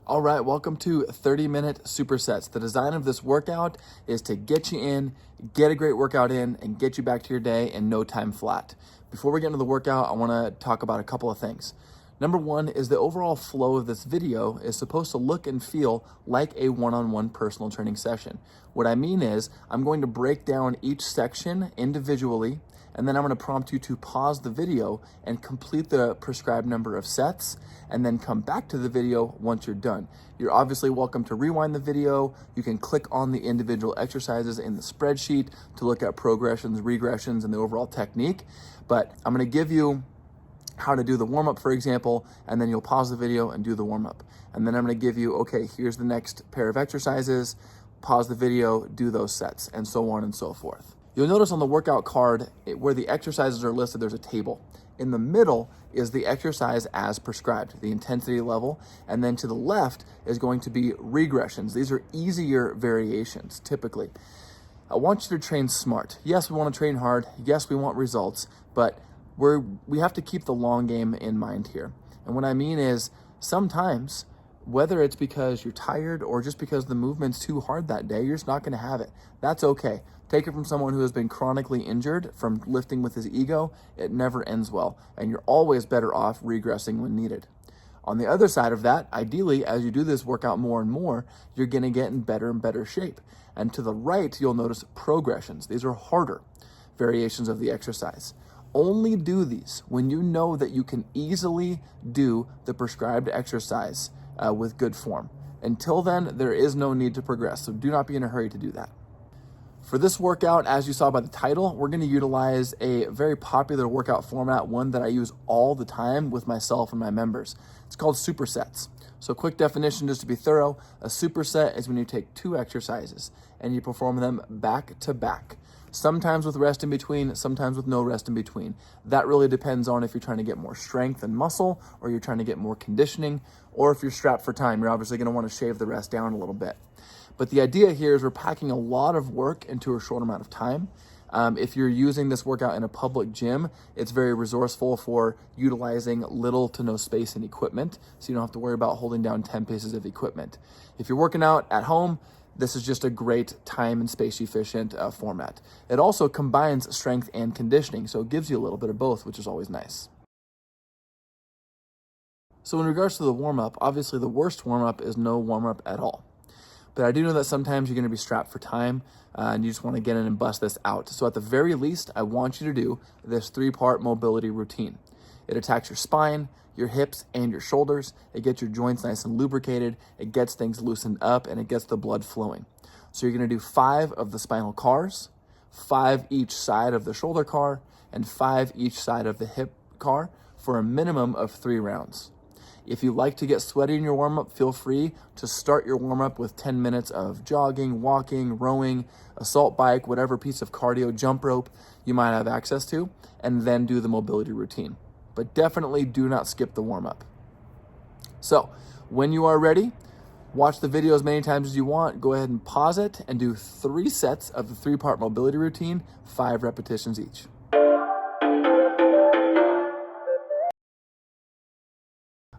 All right, welcome to 30-minute supersets. The design of this workout is to get you in, get a great workout in, and get you back to your day in no time flat. Before we get into the workout, I wanna talk about a couple of things. Number one is the overall flow of this video is supposed to look and feel like a one-on-one personal training session. What I mean is I'm going to break down each section individually, and then I'm gonna prompt you to pause the video and complete the prescribed number of sets, and then come back to the video once you're done. You're obviously welcome to rewind the video. You can click on the individual exercises in the spreadsheet to look at progressions, regressions, and the overall technique. But I'm gonna give you how to do the warm-up, for example, and then you'll pause the video and do the warm-up. And then I'm gonna give you, okay, here's the next pair of exercises, pause the video, do those sets, and so on and so forth. You'll notice on the workout card, where the exercises are listed, there's a table. In the middle is the exercise as prescribed, the intensity level, and then to the left is going to be regressions. These are easier variations, typically. I want you to train smart. Yes, we want to train hard. Yes, we want results, but we have to keep the long game in mind here. And what I mean is sometimes, whether it's because you're tired or just because the movement's too hard that day, you're just not gonna have it. That's okay. Take it from someone who has been chronically injured from lifting with his ego. It never ends well, and you're always better off regressing when needed. On the other side of that, ideally, as you do this workout more and more, you're gonna get in better and better shape. And to the right, you'll notice progressions. These are harder variations of the exercise. Only do these when you know that you can easily do the prescribed exercise with good form. Until then, there is no need to progress, so do not be in a hurry to do that. For this workout, as you saw by the title, we're gonna utilize a very popular workout format, one that I use all the time with myself and my members. It's called supersets. So quick definition, just to be thorough, a superset is when you take two exercises and you perform them back to back. Sometimes with rest in between, sometimes with no rest in between. That really depends on if you're trying to get more strength and muscle, or you're trying to get more conditioning, or if you're strapped for time, you're obviously gonna wanna shave the rest down a little bit. But the idea here is we're packing a lot of work into a short amount of time. If you're using this workout in a public gym, it's very resourceful for utilizing little to no space and equipment, so you don't have to worry about holding down 10 pieces of equipment. If you're working out at home, this is just a great time and space efficient format. It also combines strength and conditioning, so it gives you a little bit of both, which is always nice. So in regards to the warm-up, obviously the worst warm-up is no warm-up at all. But I do know that sometimes you're gonna be strapped for time and you just wanna get in and bust this out. So at the very least, I want you to do this 3-part mobility routine. It attacks your spine, your hips, and your shoulders. It gets your joints nice and lubricated. It gets things loosened up, and it gets the blood flowing. So you're gonna do 5 of the spinal cars, 5 each side of the shoulder car, and 5 each side of the hip car for a minimum of 3 rounds. If you like to get sweaty in your warm-up, feel free to start your warm-up with 10 minutes of jogging, walking, rowing, assault bike, whatever piece of cardio, jump rope you might have access to, and then do the mobility routine. But definitely do not skip the warm-up. So when you are ready, watch the video as many times as you want. Go ahead and pause it and do 3 sets of the 3-part mobility routine, 5 repetitions each.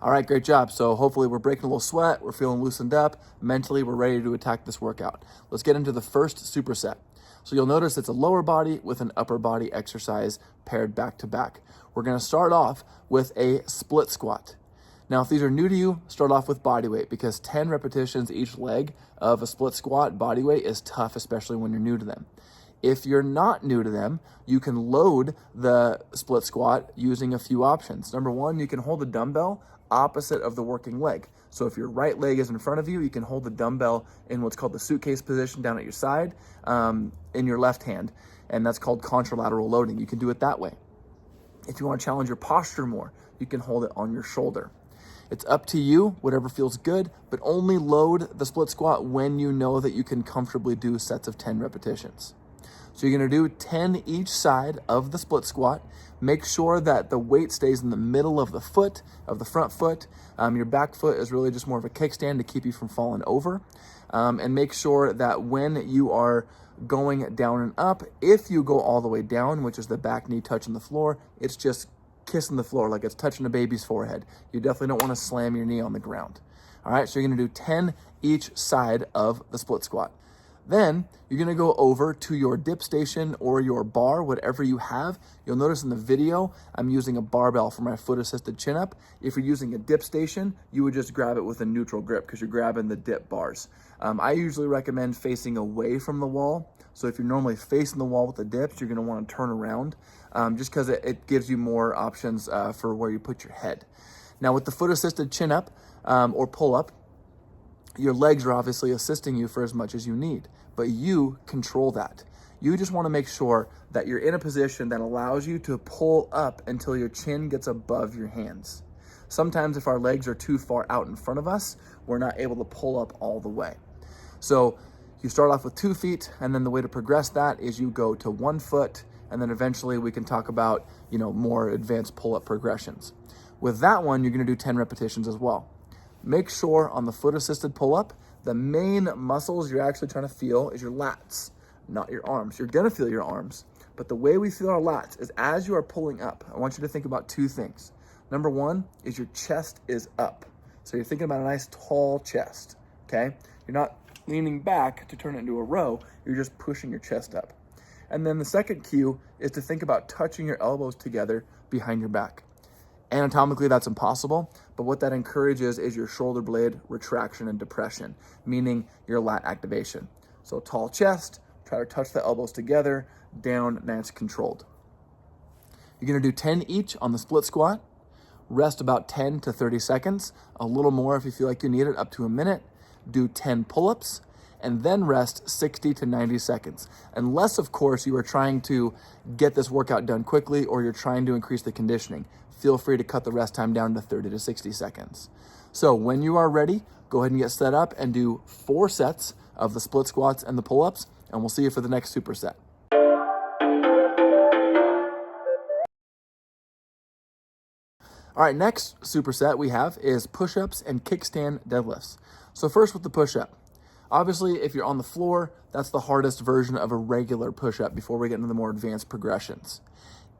All right, great job. So hopefully we're breaking a little sweat, we're feeling loosened up, mentally we're ready to attack this workout. Let's get into the first superset. So you'll notice it's a lower body with an upper body exercise paired back to back. We're gonna start off with a split squat. Now, if these are new to you, start off with body weight, because 10 repetitions each leg of a split squat body weight is tough, especially when you're new to them. If you're not new to them, you can load the split squat using a few options. Number one, you can hold a dumbbell opposite of the working leg. So if your right leg is in front of you, you can hold the dumbbell in what's called the suitcase position down at your side in your left hand, and that's called contralateral loading. You can do it that way. If you want to challenge your posture more, you can hold it on your shoulder. It's up to you, whatever feels good, but only load the split squat when you know that you can comfortably do sets of 10 repetitions. So you're gonna do 10 each side of the split squat. Make sure that the weight stays in the middle of the foot, of the front foot. Your back foot is really just more of a kickstand to keep you from falling over. And make sure that when you are going down and up, if you go all the way down, which is the back knee touching the floor, it's just kissing the floor like it's touching a baby's forehead. You definitely don't wanna slam your knee on the ground. All right, so you're gonna do 10 each side of the split squat. Then you're gonna go over to your dip station or your bar, whatever you have. You'll notice in the video, I'm using a barbell for my foot assisted chin up. If you're using a dip station, you would just grab it with a neutral grip because you're grabbing the dip bars. I usually recommend facing away from the wall. So if you're normally facing the wall with the dips, you're gonna wanna turn around just because it gives you more options for where you put your head. Now with the foot assisted chin up or pull up, your legs are obviously assisting you for as much as you need, but you control that. You just want to make sure that you're in a position that allows you to pull up until your chin gets above your hands. Sometimes if our legs are too far out in front of us, we're not able to pull up all the way. So you start off with 2 feet, and then the way to progress that is you go to 1 foot, and then eventually we can talk about, more advanced pull-up progressions. With that one, you're going to do 10 repetitions as well. Make sure on the foot assisted pull-up, the main muscles you're actually trying to feel is your lats, not your arms. You're gonna feel your arms, but the way we feel our lats is as you are pulling up. I want you to think about 2 things. Number 1 is your chest is up. So you're thinking about a nice tall chest, okay? You're not leaning back to turn it into a row, you're just pushing your chest up. And then the second cue is to think about touching your elbows together behind your back. Anatomically, that's impossible, but what that encourages is your shoulder blade retraction and depression, meaning your lat activation. So tall chest, try to touch the elbows together, down, nice controlled. You're gonna do 10 each on the split squat, rest about 10 to 30 seconds, a little more if you feel like you need it, up to a minute, do 10 pull-ups, and then rest 60 to 90 seconds. Unless, of course, you are trying to get this workout done quickly or you're trying to increase the conditioning. Feel free to cut the rest time down to 30 to 60 seconds. So when you are ready, go ahead and get set up and do 4 sets of the split squats and the pull-ups, and we'll see you for the next superset. All right, next superset we have is push-ups and kickstand deadlifts. So first with the push-up. Obviously, if you're on the floor, that's the hardest version of a regular push-up before we get into the more advanced progressions.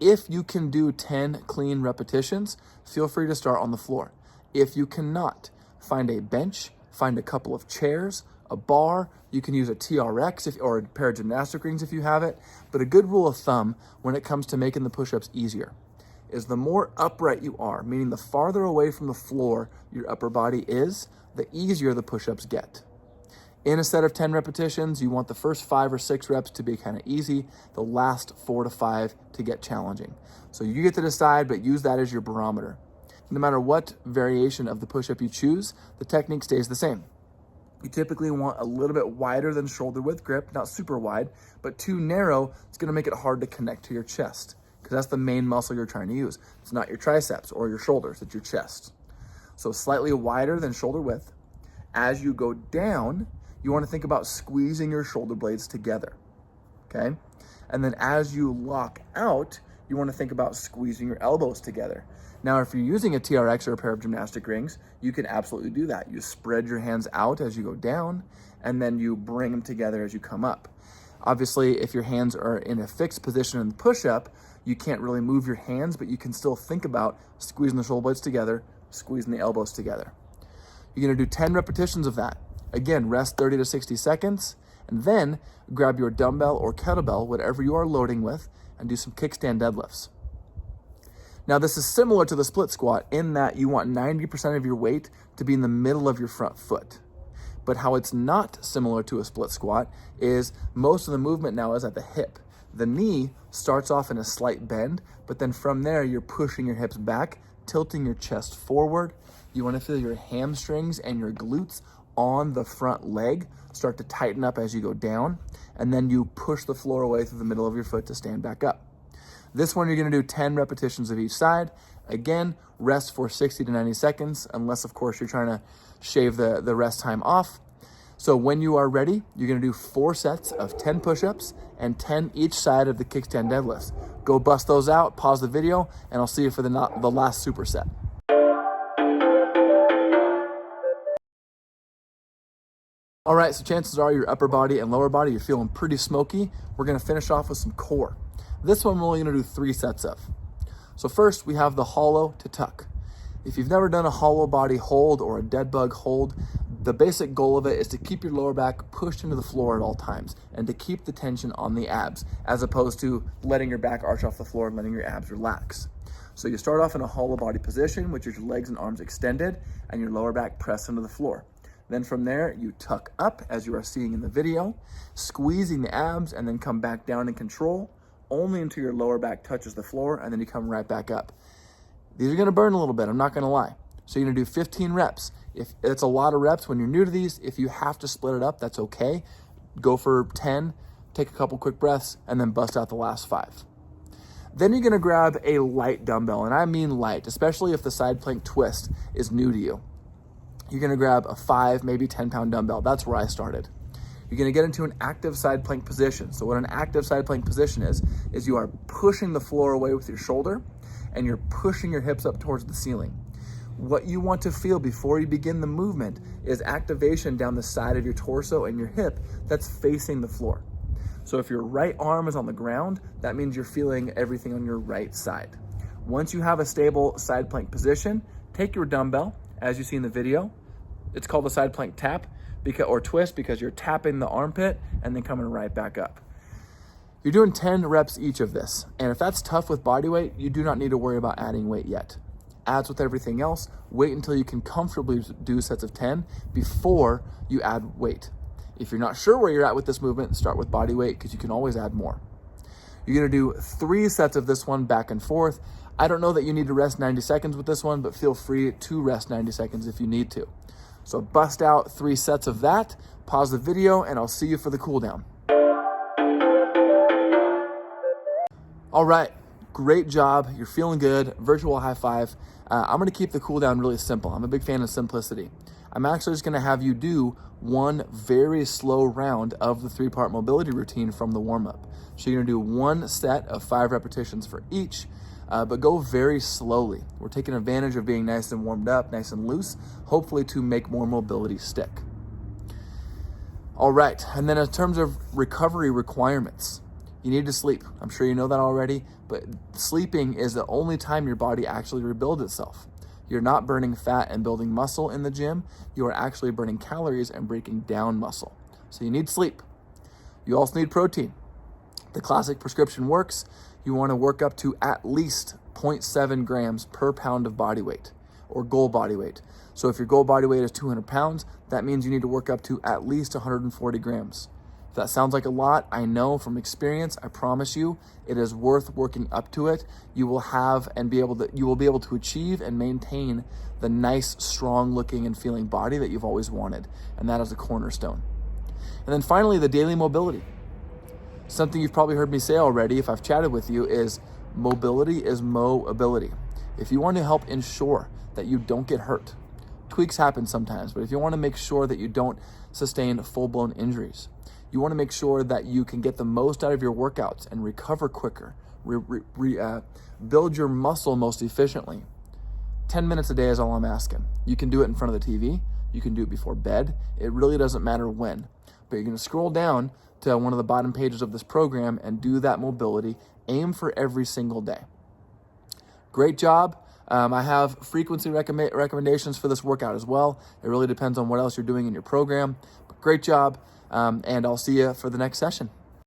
If you can do 10 clean repetitions, feel free to start on the floor. If you cannot, find a bench, find a couple of chairs, a bar. You can use a TRX or a pair of gymnastic rings if you have it. But a good rule of thumb when it comes to making the push-ups easier is the more upright you are, meaning the farther away from the floor your upper body is, the easier the push-ups get. In a set of 10 repetitions, you want the first 5 or 6 reps to be kind of easy, the last 4 to 5 to get challenging. So you get to decide, but use that as your barometer. No matter what variation of the push-up you choose, the technique stays the same. You typically want a little bit wider than shoulder width grip, not super wide, but too narrow, it's gonna make it hard to connect to your chest because that's the main muscle you're trying to use. It's not your triceps or your shoulders, it's your chest. So slightly wider than shoulder width. As you go down, you want to think about squeezing your shoulder blades together, okay? And then as you lock out, you want to think about squeezing your elbows together. Now, if you're using a TRX or a pair of gymnastic rings, you can absolutely do that. You spread your hands out as you go down, and then you bring them together as you come up. Obviously, if your hands are in a fixed position in the push-up, you can't really move your hands, but you can still think about squeezing the shoulder blades together, squeezing the elbows together. You're gonna do 10 repetitions of that. Again, rest 30 to 60 seconds, and then grab your dumbbell or kettlebell, whatever you are loading with, and do some kickstand deadlifts. Now, this is similar to the split squat in that you want 90% of your weight to be in the middle of your front foot. But how it's not similar to a split squat is most of the movement now is at the hip. The knee starts off in a slight bend, but then from there, you're pushing your hips back, tilting your chest forward. You want to feel your hamstrings and your glutes on the front leg start to tighten up as you go down, and then you push the floor away through the middle of your foot to stand back up. This one, you're gonna do 10 repetitions of each side. Again, rest for 60 to 90 seconds, unless of course you're trying to shave the rest time off. So when you are ready, you're gonna do 4 sets of 10 push-ups and 10 each side of the kickstand deadlifts. Go bust those out, pause the video, and I'll see you for the last superset. All right, so chances are your upper body and lower body, you're feeling pretty smoky. We're gonna finish off with some core. This one we're only gonna do 3 sets of. So first we have the hollow to tuck. If you've never done a hollow body hold or a dead bug hold, the basic goal of it is to keep your lower back pushed into the floor at all times and to keep the tension on the abs, as opposed to letting your back arch off the floor and letting your abs relax. So you start off in a hollow body position, which is your legs and arms extended and your lower back pressed into the floor. Then from there, you tuck up as you are seeing in the video, squeezing the abs, and then come back down in control, only until your lower back touches the floor, and then you come right back up. These are gonna burn a little bit, I'm not gonna lie. So you're gonna do 15 reps. If it's a lot of reps when you're new to these, if you have to split it up, that's okay. Go for 10, take a couple quick breaths, and then bust out the last 5. Then you're gonna grab a light dumbbell, and I mean light, especially if the side plank twist is new to you. You're gonna grab a 5, maybe 10-pound dumbbell. That's where I started. You're gonna get into an active side plank position. So what an active side plank position is you are pushing the floor away with your shoulder and you're pushing your hips up towards the ceiling. What you want to feel before you begin the movement is activation down the side of your torso and your hip that's facing the floor. So if your right arm is on the ground, that means you're feeling everything on your right side. Once you have a stable side plank position, take your dumbbell, as you see in the video. It's called a side plank tap or twist because you're tapping the armpit and then coming right back up. You're doing 10 reps each of this. And if that's tough with body weight, you do not need to worry about adding weight yet. As with everything else, wait until you can comfortably do sets of 10 before you add weight. If you're not sure where you're at with this movement, start with body weight because you can always add more. You're gonna do 3 sets of this one back and forth. I don't know that you need to rest 90 seconds with this one, but feel free to rest 90 seconds if you need to. So bust out 3 sets of that, pause the video, and I'll see you for the cool down. All right, great job. You're feeling good. Virtual high five. I'm gonna keep the cool down really simple. I'm a big fan of simplicity. I'm actually just gonna have you do one very slow round of the 3-part mobility routine from the warm-up. So you're gonna do 1 set of 5 repetitions for each, but go very slowly. We're taking advantage of being nice and warmed up, nice and loose, hopefully to make more mobility stick. All right, and then in terms of recovery requirements, you need to sleep. I'm sure you know that already, but sleeping is the only time your body actually rebuilds itself. You're not burning fat and building muscle in the gym. You are actually burning calories and breaking down muscle. So you need sleep. You also need protein. The classic prescription works. You want to work up to at least 0.7 grams per pound of body weight or goal body weight. So if your goal body weight is 200 pounds, that means you need to work up to at least 140 grams. If that sounds like a lot, I know from experience, I promise you, it is worth working up to it. You will be able to achieve and maintain the nice, strong looking and feeling body that you've always wanted. And that is a cornerstone. And then finally, the daily mobility. Something you've probably heard me say already if I've chatted with you is mobility is mo-ability. If you want to help ensure that you don't get hurt, tweaks happen sometimes, but if you want to make sure that you don't sustain full-blown injuries, you want to make sure that you can get the most out of your workouts and recover quicker, build your muscle most efficiently. 10 minutes a day is all I'm asking. You can do it in front of the TV. You can do it before bed. It really doesn't matter when. But you're going to scroll down to one of the bottom pages of this program and do that mobility. Aim for every single day. Great job. I have frequency recommendations for this workout as well. It really depends on what else you're doing in your program. But great job. And I'll see you for the next session.